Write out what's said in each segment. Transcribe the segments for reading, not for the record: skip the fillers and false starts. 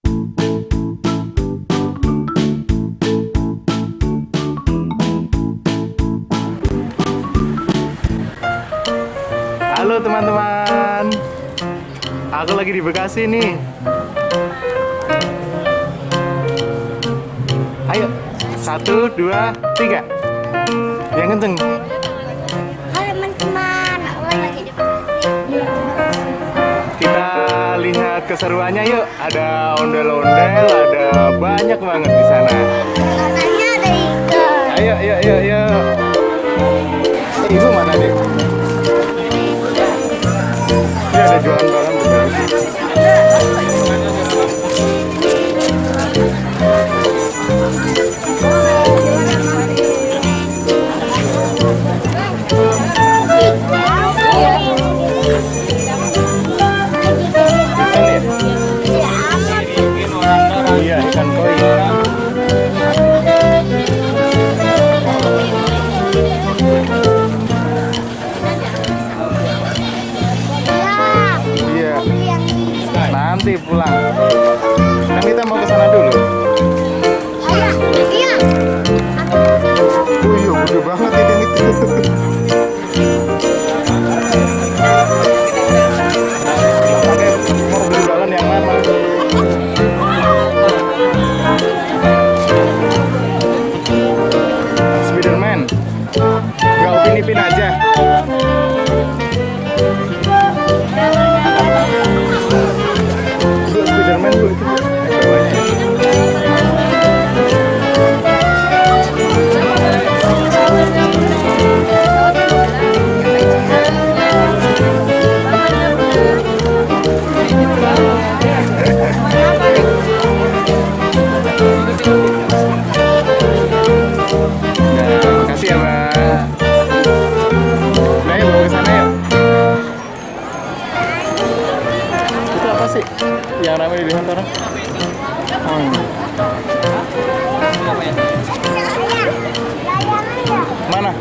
Halo teman-teman, aku lagi di Bekasi nih. Ayo, 1, 2, 3. Yang kenceng. Halo teman-teman, aku lagi di Bekasi. Kita lihat keseruannya yuk. Ada ondel-ondel, ada banyak banget di sana. Katanya ada ikan. Ayo, yuk, yuk, yuk. Ibu mana deh? Ini ada jualan barang betul. Iya, ikan koi. Iya. Nanti pulang. Kan kita mau ke sana dulu. Iya. Oh iya, gede banget ikan itu. Pakai mau beli balon yang mana? Spiderman. Gak Upin Ipin aja. Bu, Spiderman bu itu. Makasih ya, Mbak. Nah, yuk bawa ke sana yuk. Itu apa sih? Yang ramai dilihat orang? Mana?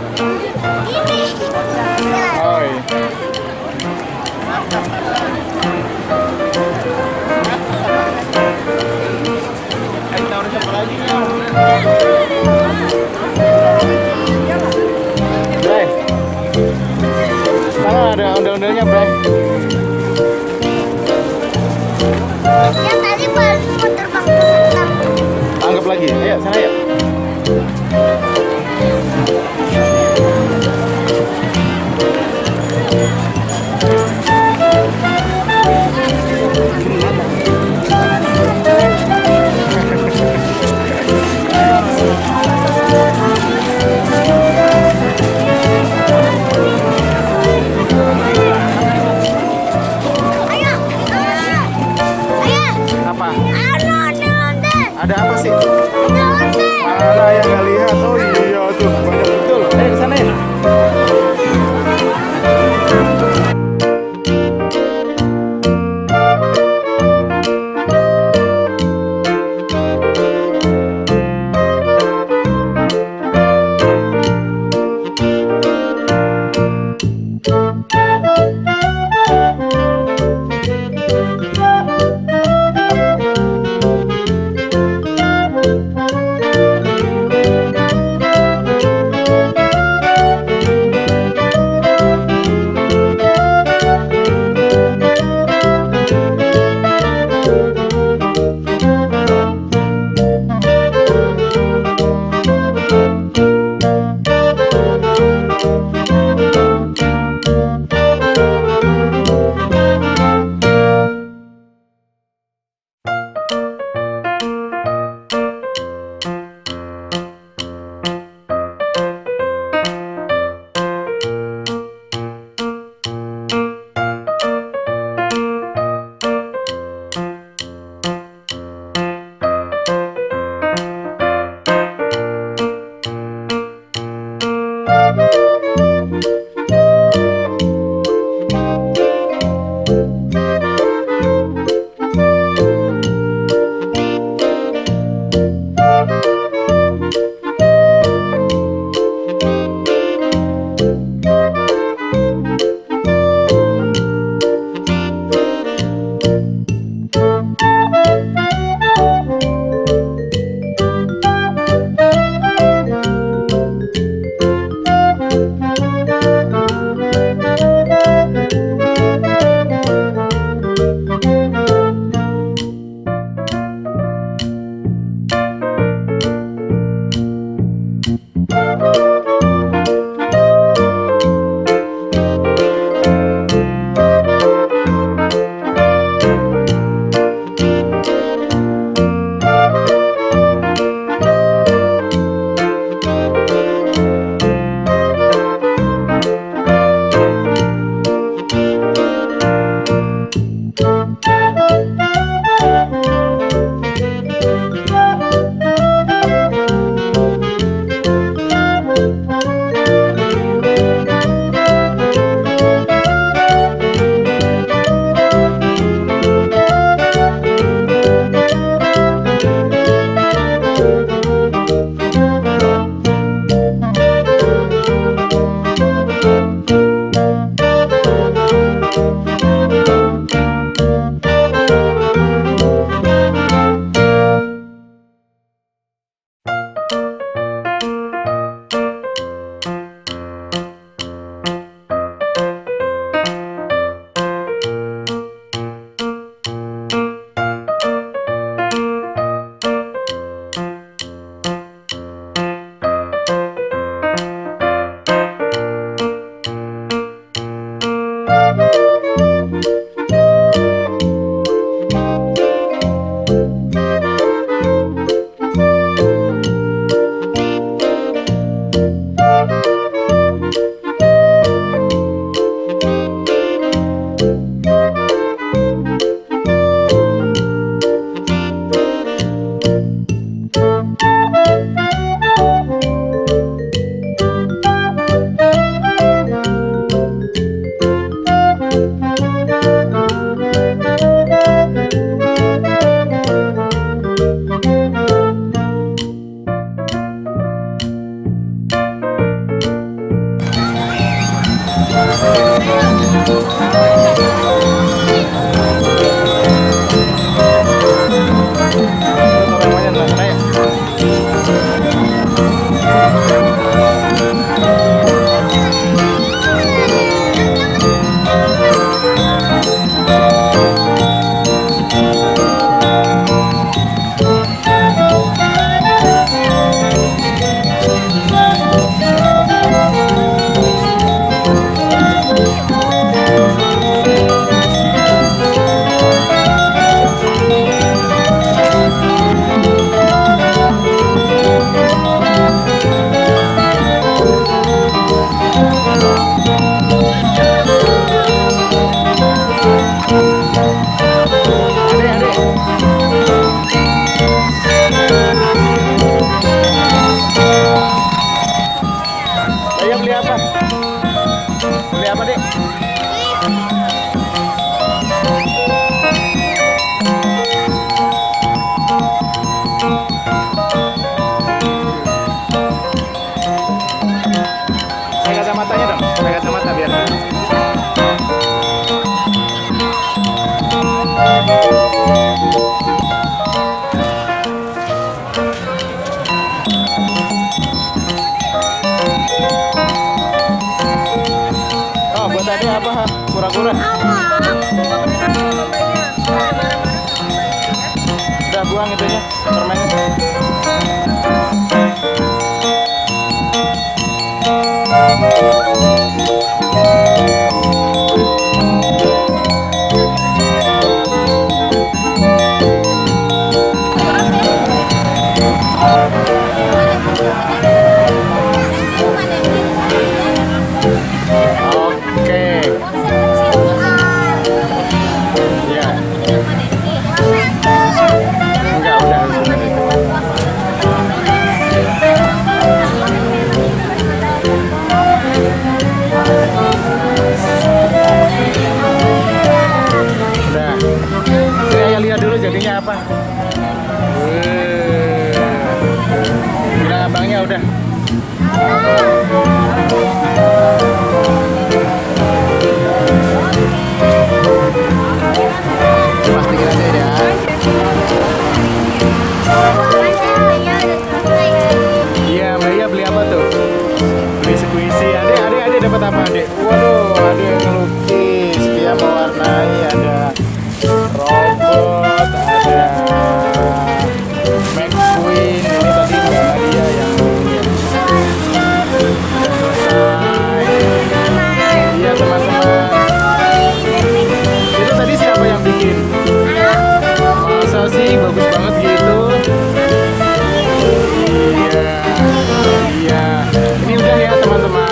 Oh iya. Bray, sana ada ondel-ondelnya, Bray. Yang tadi baru mau terbang ke sana. Anggap lagi, ayo sana yuk. Ayo. Apa? Onde. Ada apa sih? Ada onde. Mana yang nggak lihat? Oh iya tuh, banyak betul. Ayo ke sana ya. Sakura. Udah buang itunya, permennya. Oke. Ya. Enggak, udah. Udah. Jadi ayah lihat dulu jadinya apa. Bilang abangnya udah. Pastikan aja ya. Iya, Mbak Iya beli apa tuh? Beli squishy. Adek dapat apa, Adek? Waduh, ada yang ngelukis. Dia mewarnai, ada robot, ada McQueen. Ini tadi Mbak Nadia yang punya. Udah selesai. Iya, teman-teman. Itu tadi siapa yang bikin? Masa sih bagus banget gitu. Iya. Iya. Ini udah ya, teman-teman.